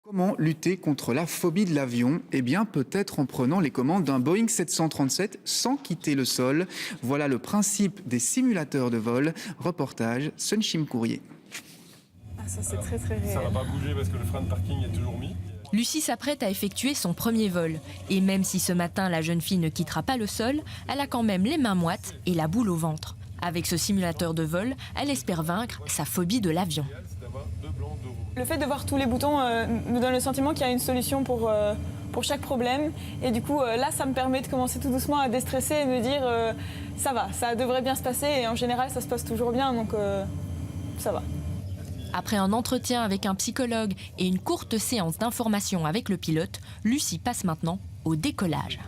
Comment lutter contre la phobie de l'avion? Eh bien, peut-être en prenant les commandes d'un Boeing 737 sans quitter le sol. Voilà le principe des simulateurs de vol. Reportage Sunshim Courrier. Ah, ça c'est très réel. Ça va pas bouger parce que le frein de parking est toujours mis. Lucie s'apprête à effectuer son premier vol. Et même si ce matin la jeune fille ne quittera pas le sol, elle a quand même les mains moites et la boule au ventre. Avec ce simulateur de vol, elle espère vaincre sa phobie de l'avion. Le fait de voir tous les boutons me donne le sentiment qu'il y a une solution pour chaque problème. Et du coup, là, ça me permet de commencer tout doucement à déstresser et me dire ça va, ça devrait bien se passer. Et en général, ça se passe toujours bien, donc ça va. Après un entretien avec un psychologue et une courte séance d'information avec le pilote, Lucie passe maintenant au décollage.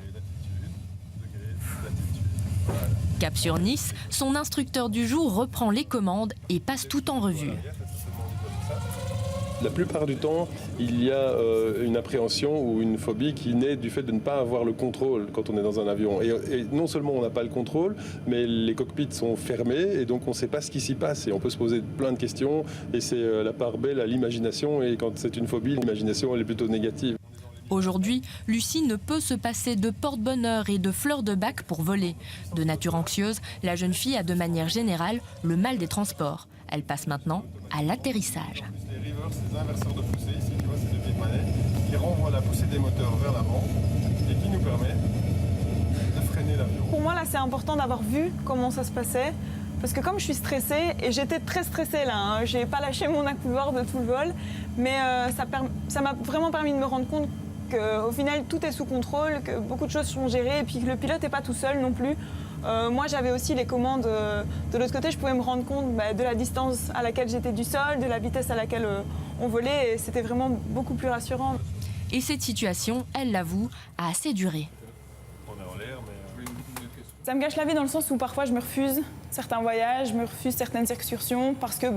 Cap sur Nice, son instructeur du jour reprend les commandes et passe tout en revue. La plupart du temps, il y a une appréhension ou une phobie qui naît du fait de ne pas avoir le contrôle quand on est dans un avion. Et non seulement on n'a pas le contrôle, mais les cockpits sont fermés et donc on ne sait pas ce qui s'y passe. Et on peut se poser plein de questions et c'est la part belle à l'imagination. Et quand c'est une phobie, l'imagination elle est plutôt négative. Aujourd'hui, Lucie ne peut se passer de porte-bonheur et de fleurs de bac pour voler. De nature anxieuse, la jeune fille a de manière générale le mal des transports. Elle passe maintenant à l'atterrissage. Les rivers, c'est des inverseurs de poussée. Ici, tu vois, c'est des petites manettes qui renvoient la poussée des moteurs vers l'avant et qui nous permet de freiner l'avion. Pour moi, là, c'est important d'avoir vu comment ça se passait. Parce que comme je suis stressée, et j'étais très stressée là, hein, j'ai pas lâché mon accoudoir de tout le vol, mais ça m'a vraiment permis de me rendre compte qu'au final, tout est sous contrôle, que beaucoup de choses sont gérées et puis que le pilote n'est pas tout seul non plus. Moi, j'avais aussi les commandes de l'autre côté. Je pouvais me rendre compte de la distance à laquelle j'étais du sol, de la vitesse à laquelle on volait. Et c'était vraiment beaucoup plus rassurant. Et cette situation, elle l'avoue, a assez duré. On est en l'air, mais... Ça me gâche la vie dans le sens où parfois je me refuse certains voyages, je me refuse certaines excursions parce que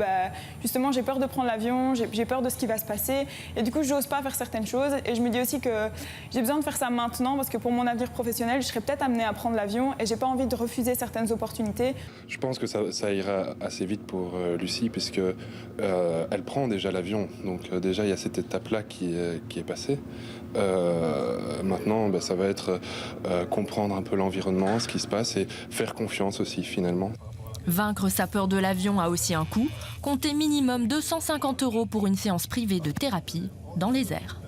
justement j'ai peur de prendre l'avion, j'ai peur de ce qui va se passer et du coup je n'ose pas faire certaines choses et je me dis aussi que j'ai besoin de faire ça maintenant parce que pour mon avenir professionnel je serais peut-être amenée à prendre l'avion et j'ai pas envie de refuser certaines opportunités. Je pense que ça ira assez vite pour Lucie puisque elle prend déjà l'avion, donc déjà il y a cette étape-là qui est passée. Maintenant ça va être comprendre un peu l'environnement, ce qui se passe et faire confiance aussi finalement. Vaincre sa peur de l'avion a aussi un coût. Comptez minimum 250 € pour une séance privée de thérapie dans les airs.